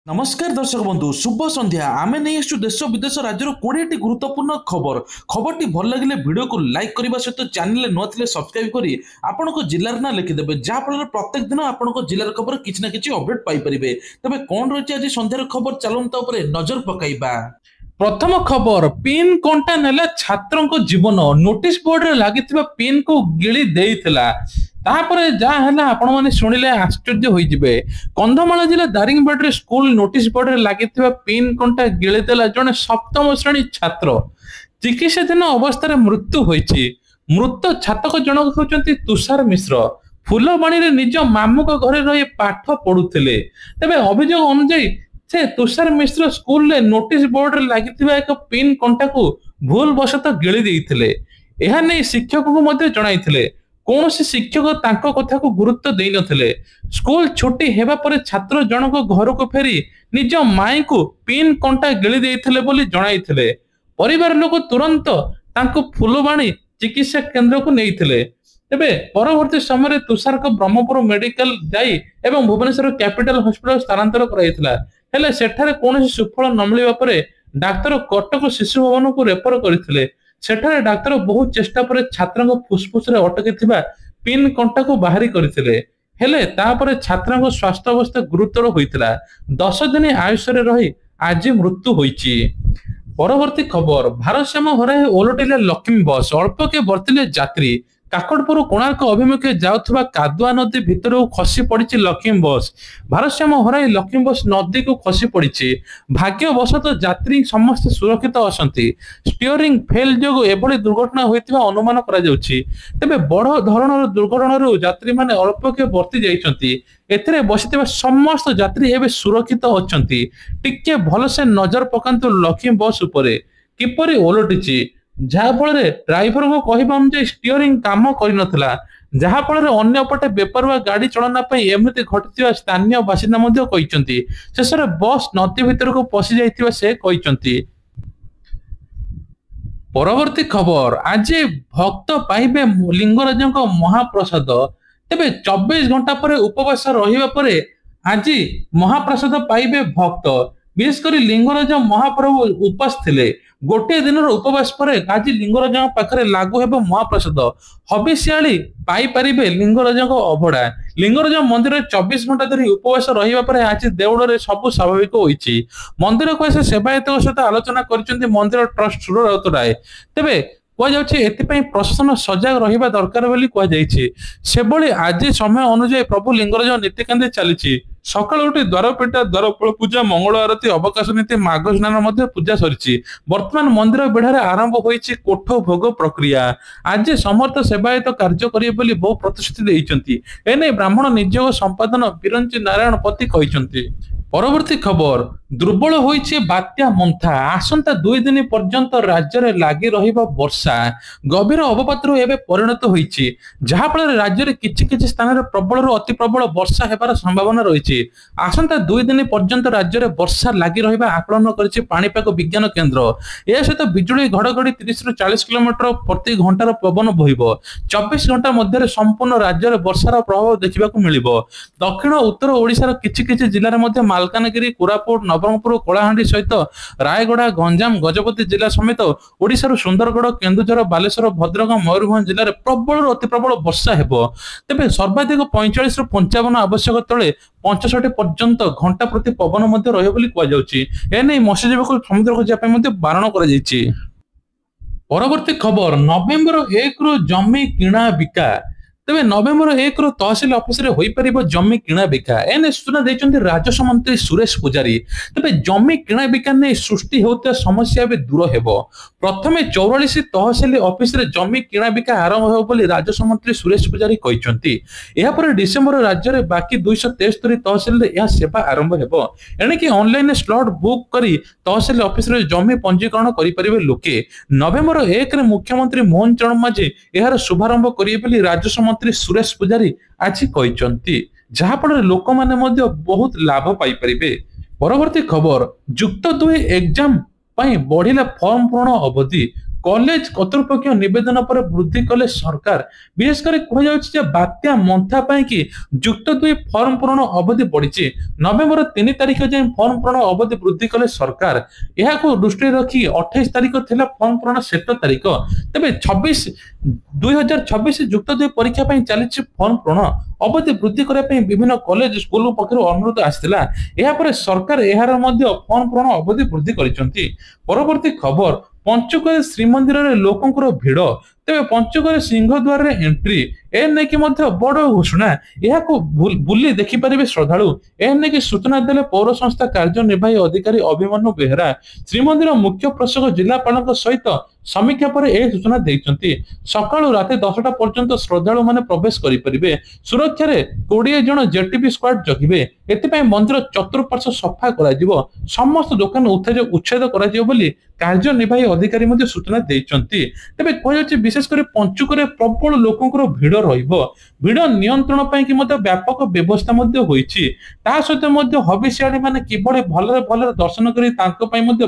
नमस्कार दर्शक बंधु शुभ संध्या आम नहीं आसु देश विदेश राज्यर 20 गुरुत्वपूर्ण खबर खबर टी भल लगे वीडियो को लाइक करने सहित चैनल नुआ थे सब्सक्राइब करी आपण जिलार ना लिखिदेवे जहाँफल प्रत्येक दिन आपण जिलार खबर किसी ना कि अपडेट पाइपर तेज कौन रही आज सन्धार खबर चलता नजर पकईबा। प्रथम खबर पिन कंटा नेला छात्रों जीवन नोटिस बोर्ड रे लगी पिन को गिली देइथिला तापरे जा है आपण माने सुनिले आश्चर्य होई जिवे। कंधमाल जिला दारिंगबाड़ी रे स्कूल नोटिस बोर्ड रे लगी पिन कंटा गिली देला जने सप्तम श्रेणी छात्र चिकित्साधीन अवस्था मृत्यु होईछि। मृत छात्रक जनक होचंती तुषार मिश्र फुलबाणी रे निज मामू को घरे रही पाठ पढुथिले। तबे अभियोग अनुसार से तुषार मिश्र स्कूल रे नोटिस बोर्ड रे लगी एक पिन कंटा को भूल वशतः गिली देइथिले। एहा नै शिक्षक को मध्ये जणाइथिले। कौन शिक्षक तांको कथा को गुरुत्व देई नथिले। स्कूल छुट्टी हेबा परे छात्र जनक घर को फेरी निज माई को पिन कंटा गिली देइथिले बोली जणाइथिले। परिवार लोक तुरंत तांको फुलबाणी चिकित्सा केंद्र को नेइथिले। तेबे परवर्ती समय तुषार को ब्रह्मपुर मेडिकल जाई एवं भुवनेश्वर कैपिटल हॉस्पिटल स्थानांतर कराइथिला। हेले सेठारे कौन सुफल न मिलवा परे डाक्तर कटक शिशु भवन को रेफर करथिले। सेठारे डाक्तर बहुत चेष्टा पर छात्र फुसफुस रे अटकी पिन कंटा को बाहरी करथिले। हेले तापरे छात्र स्वास्थ्य अवस्था गुरुतर होइतिला। 10 दिन आयुष रे रही आज मृत्यु होईची। परवर्ती खबर भारसाम्य हराई ओलटिले लक्ष्मी बस अल्प के बर्तिले यात्री काकड़पुर कोणार्क अभिमुखे जाउथबा कादुआ नदी भितर खसी पड़ी लक्ष्मी बस। भारसाम्य हराई लक्ष्मी बस नदी को खसी पड़ी। भाग्यवशत यात्री समस्त सुरक्षित असंती। स्टीयरिंग फेल जो एभली दुर्घटना होइतिबा अनुमान करा जाउछि। तबे बड़ धरणर दुर्घटना यात्री माने अल्प के बर्ती जाइछंती। एथिरे बसिथिबा समस्त यात्री एबे सुरक्षित अछंती। टिके भलसे नजर पकांतु लक्ष्मी बस उपरे किपरि ओलटिछि। जहाँफल ड्राइवर को कहवा अनुसार स्टीयरिंग काम करनथिला। जहाँफल अन्यपटे बेपरुआ गाड़ी चलना एमती घटी स्थानीय बासिंदा कहते। शेष बस नदी भितर को पशि जाइथिबा से कहते। परवर्ती खबर आज भक्त पाइबे लिंगराज महाप्रसाद। तेबे 24 घंटा पर उपवास रहिबा परे आज महाप्रसाद पाइबे भक्त। विशेषकर लिंगराज महाप्रभु उपास थिले। गोटे दिन उपवास पर आज लिंगराज पाखरे लागू हेब महाप्रसाद। हबिष्याली पाई परिबे लिंगराज अभड़ा। लिंगराज मंदिर 24 घंटा धरी उपवास रहिबा परे आज देउड़ सब स्वाभाविक होईछि। मंदिर को सेवायत सहित आलोचना करिसेंती मंदिर ट्रस्ट सुर राउतराय। तेबे प्रशासन सजग रहिबा दरकार बोली कहुଯାଇଛି। सेभली आज समय अनुसार प्रभु लिंगराज नीतिकांति चली। सकाल उठी द्वारपीठा द्वारफल पूजा मंगल आरती अवकाश नीति माघ स्नान पूजा सरी। वर्तमान मंदिर बेढ़ार आरंभ होईछि कोठ भोग प्रक्रिया। आज समर्थ सेवायत कार्य करिवे बोली बहु प्रतिश्रुति देइछंती। एने ब्राह्मण नियोग संपादन बिरंची नारायण पति कहिछंती। परवर्ती खबर दुर्बल होईछि बात्या मंथा। आसंता 2 दिन पर्यंत राज्य में लगी रहिबा वर्षा गभीर अवपात एवं परिणत होईछि। जहाँफल राज्य में किछि स्थान में प्रबल अति प्रबल वर्षा हेबार संभावना रही। आसंता 2 दिन पर्यंत राज्य में वर्षा लगी रहिबा आकलन करिछि पाणीपाग विज्ञान केन्द्र। यह सहित बिजुली घड़घड़ी 30 ରୁ 40 किलोमीटर प्रति घंटार पवन बहिबो। 24 घंटा मध्य संपूर्ण राज्य में वर्षार प्रभाव देखा मिलिबो। दक्षिण उत्तर ओडिशार किछि जिले में मालकानगिरी कोरापुट नवरंगपुर कलाहांडी सहित रायगड़ा गंजाम गजपति जिला समेत ओडिशार सुंदरगढ़ केन्दुझर बालेश्वर भद्रक मयूरभंज जिले में प्रबल अति प्रबल वर्षा हेबो। तेबे सर्वाधिक 45 ରୁ 55 आवश्यक तले 65 पर्यंत घंटा प्रति पवन मध्य रहे बोली कहुछि। एने मत्स्यजीवी को समुद्र को जाय मध्य बारण करा जायछि। परवर्ती खबर नवेम्बर 1 रु जमी किणा बिका। तेबे नवेम्बर 1 रु तहसिल ऑफिस रे होई परिबो जमी किणा बिका। एने सूचना दैछन्ती राजस्व मंत्री सुरेश पुजारी। तेबे जमी किणा बिका ने सृष्टि होता समस्या बे दूर हेबो। प्रथमे 44 तहसिल ऑफिस रे जमी किणा बिका आरंभ हो बोली राजस्व मंत्री सुरेश पुजारी कहिसन्ती। एहा पर डिसेंबर राज्य रे बाकी 273 तहसिल रे यह सेवा आरंभ हेबो। एने कि ऑनलाइन स्लॉट बुक करी तहसिल ऑफिस रे जमी पंजीकरण करि परिबे लोके। नवेम्बर 1 रे मुख्यमंत्री मोहन चरण माझी एहार शुभारंभ करिए बोली राजस्व मंत्री सुरेश पुजारी आज कहिसन्ती। जहाँफल लोक माने मध्य बहुत लाभ पाई परिबे। परवर्ती खबर युक्त 2 एग्जाम बढ़िला फॉर्म पूर्ण अवधि कॉलेज कर्तृपक्ष निवेदन पर वृद्धि कले सरकार विशेषकर कह बात्या मंथा कि जुक्त 2 फॉर्म पूरण अवधि बढ़ी नवेम्बर 3 तारिख जाए फॉर्म पूरण अवधि वृद्धि कले सरकार यह दृष्टि रखी 28 तारिख थिला फॉर्म पूरण शेष तारिख तेज 2026 जुक्त 2 परीक्षा चली फॉर्म पूरण अवधि वृद्धि करने विभिन्न कॉलेज स्कूल पक्षर अनुरोध आसाला यापर सरकार यार फॉर्म पूरण अवधि वृद्धि कर परवर्ती खबर पंचक श्रीमंदिर में लोकंर भिड़ तेज पंचक सिंहद्वार एंट्री एने की बड़ घोषणा यह बुली देखिपारे श्रद्धालु एने सूचना देले पौर संस्था कार्यनिर्वाही अधिकारी अभिमन्यु बेहरा श्रीमंदिर मुख्य प्रशासक जिलापाल सहित समीक्षा पर यह सूचना देते सकाळु राति 10टा पर्यंत श्रद्धालु माने प्रवेश करें सुरक्षा 20 जन जेटीबी स्क्वाड जगिबे एथिपाई मंदिर चतुर्पार्श्व सफा करा समस्त दुकान उच्छेद करा कार्यनिर्वाही अधिकारी सूचना देते तेज कह विशेषकर पंचुक प्रबल लोकंर भिड़ भिड़ नियंत्रण कि व्यापक व्यवस्था ता सहित हबिष्याणी माने किभली भलरे भलरे दर्शन करी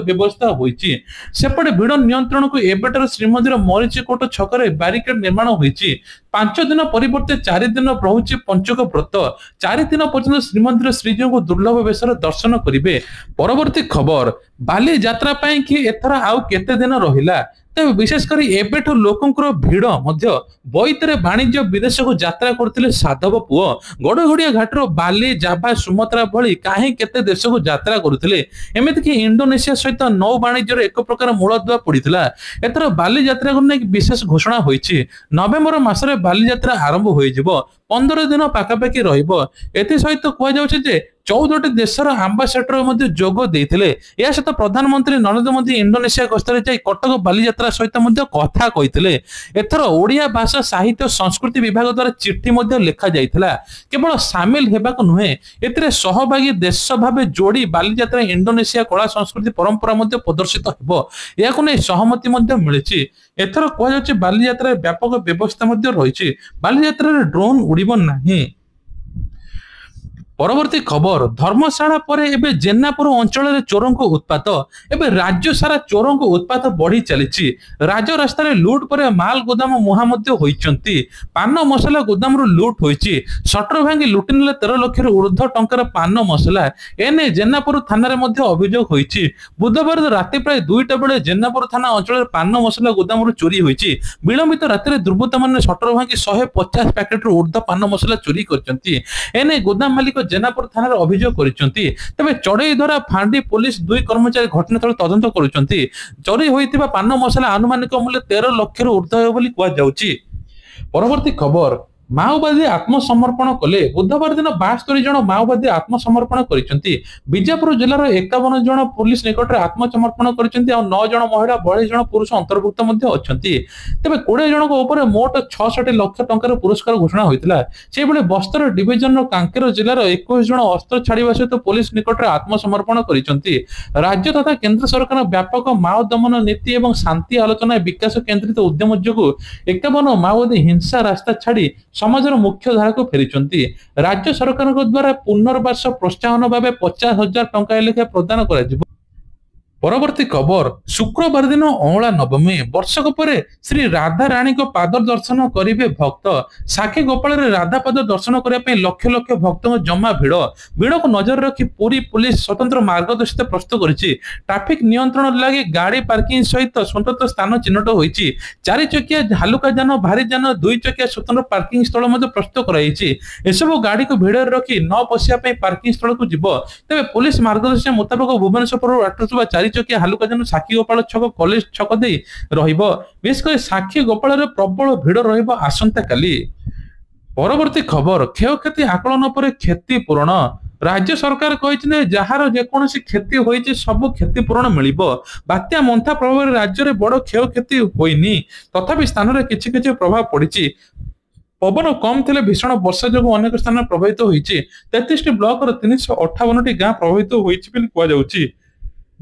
व्यवस्था होईछि सेपटे भिड़ नियंत्रण को एबेटर श्रीमंदिर मरीचिकोट छकरे बारिकेड निर्माण होईछि 5 दिन परिवर्ते 4 दिन रहुछि पंचक व्रत 4 दिन पर्यंत श्रीमंदिर श्रीजीव को दुर्लभ वेशर दर्शन करिवे परवर्ती खबर बाली यात्रा पाई कि एथरा आउ केते दिन रहिला तेज विशेषकर एबेठु लोकंर भिड़ बईतरे वाणिज्य विदेश को यात्रा करते साधव पुओ गड़गड़िया घाटर बाली जाभा सुमत्रा भली कहीं केते देश को यात्रा करते एमती कि इंडोनेशिया सहित नौ वाणिज्य एक प्रकार मूलदुआ पड़ा एथर बाली यात्रा को लेकिन विशेष घोषणा होईछि नवेम्बर मासरे बाली यात्रा आरंभ हो 15 दिन पाखापाखि सहित कहुचे 14टी देशर आंबासाडर जोग देते सहित प्रधानमंत्री नरेंद्र मोदी इंडोनेशिया गस्तर जाई कटक बाली यात्रा सहित कथा कही एथर ओडिया भाषा साहित्य संस्कृति विभाग द्वारा चिठी लिखा जाइथिला केवल सामिल हेबा को नुहे एथिरे सहभागी देश भाव जोड़ी बाली यात्रा इंडोनेशिया कला संस्कृति परंपरा प्रदर्शित हेबो याकु नै सहमति मिली एथर कह बाली यात्रा व्यापक व्यवस्था रही बाली यात्रा ड्रोन उड़िबो नाही परवर्ती खबर धर्मशाला पर एबे जेन्नापुर अंचल चोरों को उत्पात एबे राज्य सारा चोरों को उत्पात बढ़ी चली राज रास्तार लुट पर माल गोदाम मुहा होइचंती पान मसला गोदाम लुट होइची सटर भांगी लुटि नेले 13 लाख ऊर्ध्व टंकार पान मसला एने जेन्नापुर थाना अभियोग होइची बुधवार राति प्राय 2टा बेले जेन्नापुर थाना अंचल पान मसला गोदाम चोरी होइची विलंबित राति दुर्बृत्त माने सटर भांगी 150 पैकेट ऊर्ध्व पान मसला चोरी करचंती एने गोदाम मालिक जेनापुर थाना अभियोग करते तेज चढ़ई द्वारा फांडी पुलिस 2 कर्मचारी घटनास्थल तदंत करुछंती चोरी होइतिबा पान मसला आनुमानिक मूल्य 13 लाख ऊर्ध्व बोली कहुछि परवर्ती खबर माओवादी आत्मसमर्पण कले बुधवार दिन 72 जन माओवादी आत्मसमर्पण करछंती बीजापुर जिलार 51 जन पुलिस निकट आत्मसमर्पण करछंती और 9 जन महिला 22 जन पुरुष अंतर्भुक्त मध्ये अछंती तबे 20 जन को ऊपर मोट 66 लाख टंकार पुरस्कार घोषणा होइतिला से बेले बस्तर डिविजन रो कांकेर जिलार 21 जन अस्त्र छाड़िबा सहित पुलिस निकट आत्मसमर्पण करछंती राज्य तथा केंद्र सरकार व्यापक माओ दमन नीति एवं शांति आलोचना विकास केंद्रित उद्यम जोगु 51 माओवादी हिंसा रास्ता छाड़ी समाजर मुख्य धारा को फेरी राज्य सरकार द्वारा पुनर्वास प्रोत्साहन भाव 50,000 टंका लेखा प्रदान कर परवर्ती खबर शुक्रवार दिन अँला नवमी वर्षक पर श्री राधा रानी को पाद दर्शन करेंगे भक्त साक्षी गोपाल राधा पाद दर्शन करने लक्ष लक्ष भक्त जमा भिड़ को नजर रखी पूरी पुलिस स्वतंत्र मार्गदर्शित प्रस्तुत करिछि ट्रैफिक नियंत्रण लगी गाड़ी पार्किंग सहित स्वतंत्र स्थान चिन्हट होइछि 4 चकिया हालुका जान भारी जान 2 चकिया स्वतंत्र पार्किंग स्थल प्रस्तुत कराइछि एसबू गाड़ी को भिड़ रखी न पशिया पार्किंग स्थल को जीव तेज पुलिस मार्गदर्शन मुताबिक भुवनेश्वर आटुवा 4 चकिया हालुका जान साक्षी गोपाल छक कॉलेज छक दे रहिबो विशेषकर साक्षी गोपाल प्रबल भिड़ रहिबो आसंता काली परवर्ती खबर क्षयक्षति आकलन पर क्षतिपूरण राज्य सरकार कहिछि जहार जेकोसी क्षति होइछि सब क्षतिपूरण मिलिबो बात्या मंथा प्रभाव राज्य रे बड़ क्षयक्षति होइनी तथापि स्थान रे किछि किछि प्रभाव पड़िछि पवन कम थे भीषण वर्षा जो अनेक स्थान प्रभावित होइछि 33 ब्लॉक 358 गाँ प्रभावित होइछि कहुछि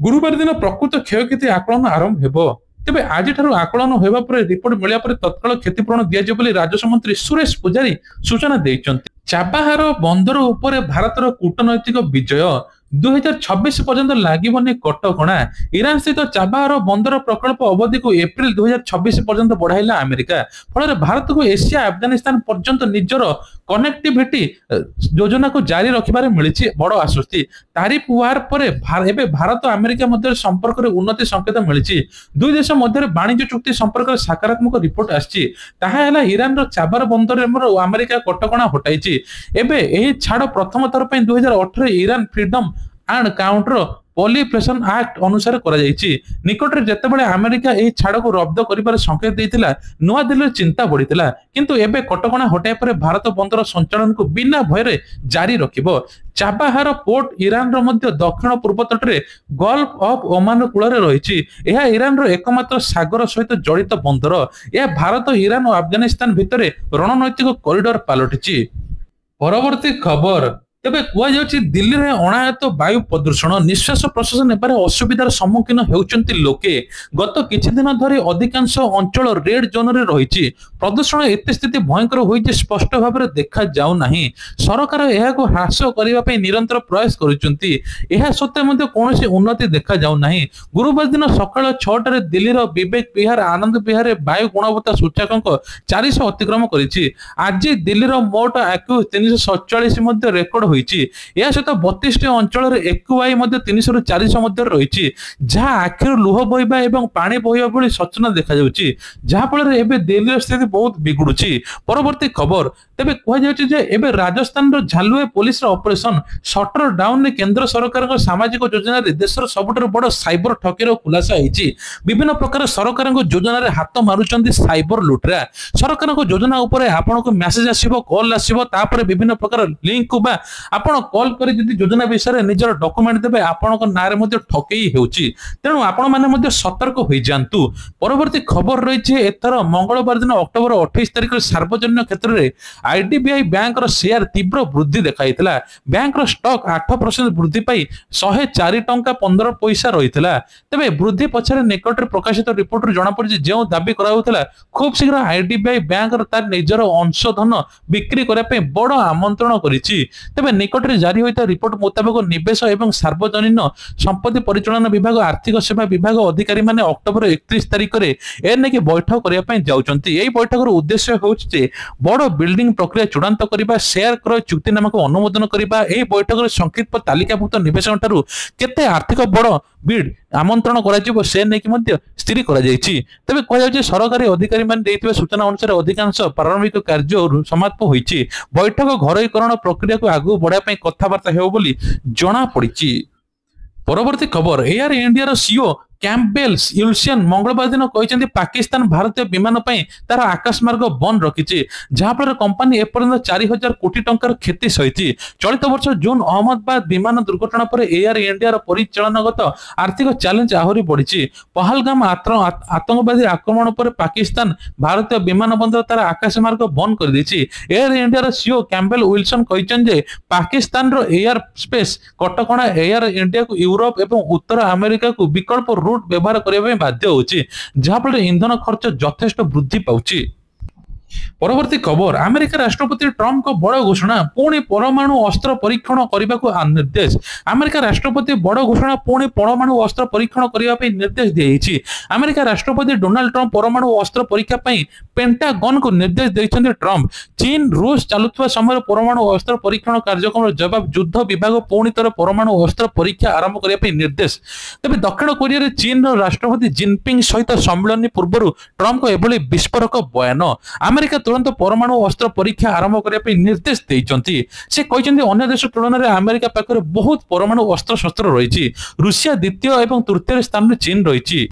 गुरुवार दिन प्रकृत क्षयक्षति आकलन आरंभ हेबो तेबे आज आकलन होगा पर रिपोर्ट मिलिया पर तत्काल क्षतिपूरण दिया बोली राजस्व मंत्री सुरेश पुजारी सूचना देइछन्ति चाबाहार बंदर उपरे भारतर कूटनैतिक विजय 2026 पर्यंत लागିबनी कटकणा। ईरान स्थित चाबाहार बंदर प्रकल्प अवधि को एप्रिल 2026 पर्यंत बढ़ाइला अमेरिका। फल भारत को एशिया अफगानिस्तान पर्यंत निजर कनेक्टिविटी योजना को जारी रखिबारे मिली बड़ आश्वस्ति। तारिफ वार पर एबे भारत अमेरिका मध्य संपर्क में उन्नति संकेत मिली। दुई देश मध्य वाणिज्य चुक्ति संपर्क में सकारात्मक रिपोर्ट आसी। ईरान रो चाबार बंदर अमेरिका कटकणा हटाई। एबे एही छाड़ प्रथम थर 2018 Iran freedom and counter proliferation act अनुसार करा जायछि। निकटरे जेतेबेले अमेरिका एही छाड़ को रद्द करिबार संकेत देइतिला, नुआ दिल्ली चिंता बढ़ितिला, किंतु एबे कटकणा हटाई पर भारत बंदर संचालन को बिना भयरे जारी रखिबो। चाबाहार पोर्ट ईरान रो मध्य दक्षिण पूर्व तटरे गल्फ ऑफ ओमान कूଳରେ रहिछि। एहा ईरान रो एकमात्र सागर सहित जड़ित बंदर। यह भारत ईरान और अफगानिस्तान भितरे रणनैतिक कॉरिडोर पालटिछि। परवर्ती खबर तेबे कुआଯାଉଛି दिल्ली रे अणायत वायु प्रदूषण निश्वास प्रश्वास नेबार असुविधार सम्मुखीन हेउचंती लोके। गत किछि दिन धरि अधिकांश अंचल रेड जोन रे रहिछि। प्रदूषण एते स्थिति भयंकर होई जे स्पष्ट भाव रे देखा जाउ नाही। सरकार एहा को ह्रास करिबा पई निरंतर प्रयास करूचंती। एहा सत्ते मध्ये कोनोसी उन्नति देखा जाउ नाही। गुरुवार दिन सकाळ 6 रे दिल्ली रो विवेक विहार आनंद विहार रे वायु गुणवत्ता सूचकांक 400 अतिक्रम करिछि। आज दिल्ली रो मोट आक्यू 347 मध्ये रेकॉर्ड होईची। या सहित 32 अंचल रे एक्यूआई मध्ये 300 रु 400 मध्ये रहिछि, जहा आखिर लुह बहिबा एवं पानी बहिबा भली सूचना देखा जाउछि, जहा फल एबे दिल्ली स्थिति बहुत बिगुडुछि। परवर्ती खबर तेबे कह जाउछि जे एबे राजस्थान रो झालुए पुलिस रो ऑपरेशन शटर डाउन ने केंद्र सरकार को सामाजिक योजना रे देशर सबटर बड़ साइबर ठकीर खुलासा होईछि। विभिन्न प्रकार सरकार को योजना रे हाथ मारुचंती साइबर लुटरा। सरकार को योजना ऊपर आपन को मेसेज आसीबो, कॉल आसीबो, तापर विभिन्न प्रकार लिंक को बा आपण कॉल करी जदि योजना विषय निजर डॉक्यूमेंट देबे आपण को नारे मध्ये ठकेई हेउची। तेणु आपण माने मध्ये सतर्क होई जांतु। परवर्ती खबर रहिछि एथर मंगलवार दिन अक्टोबर 28 तारिख सार्वजनिक क्षेत्र रे आईडीबीआई बैंक रो शेयर तीव्र वृद्धि देखाइतला। बैंक रो स्टॉक 8% वृद्धि पाई 104 टंका 15 पैसा रहितला। तबे वृद्धि पछरे निकट रे प्रकाशित रिपोर्ट रे जणा पड़ि जे दाबी कराउतला खूब शीघ्र आईडीबीआई बैंक रो तार निजर अंशधन बिक्री करे पे बड़ आमंत्रण करिछि। तबे निकट रे जारी होइता रिपोर्ट मुताबिक निवेश एवं सार्वजनिक संपत्ति परिचालन विभाग आर्थिक सेवा विभाग अधिकारी माने अक्टोबर 31 तारिख रे एने की बैठक करिया पई जाउचंती। एई बैठक रो उद्देश्य होउछि जे बड़ बिल्डिंग प्रक्रिया चूड़ांत करिबा, शेयर क्रय चुक्तिनामा को अनुमोदन करिबा। एई बैठक रे संक्षिप्त तालिकाभुक्त निवेशक ठारू केते आर्थिक बड़ बिड आमंत्रण करा जिवो से नेकी मध्ये स्थिर करा जायछि। तबे कह जायछि सरकारी अधिकारी मान देइतबे सूचना अनुसार अधिकांश प्रारंभिक कार्य समाप्त होईछि। बैठक घरोईकरण प्रक्रिया को आगु बढ़ा पई कथाबार्ता हेउ बोली जणा पड़िछि। परवर्ती खबर एयर इंडिया रो सीईओ कैम्पबेल यूल्सन मंगलवार दिन कहते पाकिस्तान भारतीय विमान पर तार आकाशमार्ग बंद रखी, जहाँफल कंपानी एपर्यंत 4000 कोटी टंकार क्षति सही। चलित वर्ष जून अहमदाबाद विमान दुर्घटना पर एयर इंडिया परिचालनागत आर्थिक चैलेंज आहरी बढ़ी। पहलगाम आतंकवादी आक्रमण पर पाकिस्तान भारतीय विमान बंदर तार आकाशमार्ग बंद कर देछि। Air India CEO Campbell Wilson कहते पाकिस्तान एयर स्पेस कटकणा एयर इंडिया को यूरोप और उत्तर अमेरिका को विकल्प रूट व्यवहार करने बाध्य होछि, जहाँफल इंधन खर्च यथेष्ट वृद्धि पाउछि। परवर्ती खबर अमेरिका राष्ट्रपति ट्रम्प को बड़ घोषणा पुणी परमाणु अस्त्र परीक्षण करने को निर्देश। अमेरिका राष्ट्रपति बड़ घोषणा पुणी परमाणु अस्त्र परीक्षण करने निर्देश दिया। अमेरिका राष्ट्रपति डोनाल्ड ट्रम्प परमाणु अस्त्र परीक्षा पेंटागन को निर्देश देइछन्ते। ट्रम्प चीन रूस चलुवा समय परमाणु अस्त्र परीक्षण कार्यक्रम जवाब युद्ध विभाग पुणी तर परमाणु अस्त्र परीक्षा आरंभ करने निर्देश। तेज दक्षिण कोरिया चीन राष्ट्रपति जिनपिंग सहित सम्मिलन पूर्व ट्रम्प को एभली विस्फोरक बयान। अमेरिका तुरंत परमाणु अस्त्र परीक्षा आरंभ करने निर्देश देइछन्ति। से कहते अन्य देश तुलन में अमेरिका पाखरे बहुत परमाणु अस्त्र शस्त्र रही। रूसिया द्वितीय और तृतीय स्थान में चीन रही।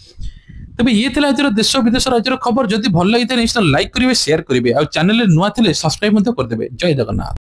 तबे ये थिला आज देश विदेश राज्यर खबर। जदि भल लगी निश्चित लाइक करेंगे, शेयर करेंगे और चैनल नुआ थे सब्सक्राइब कर देवे। जय जगन्नाथ।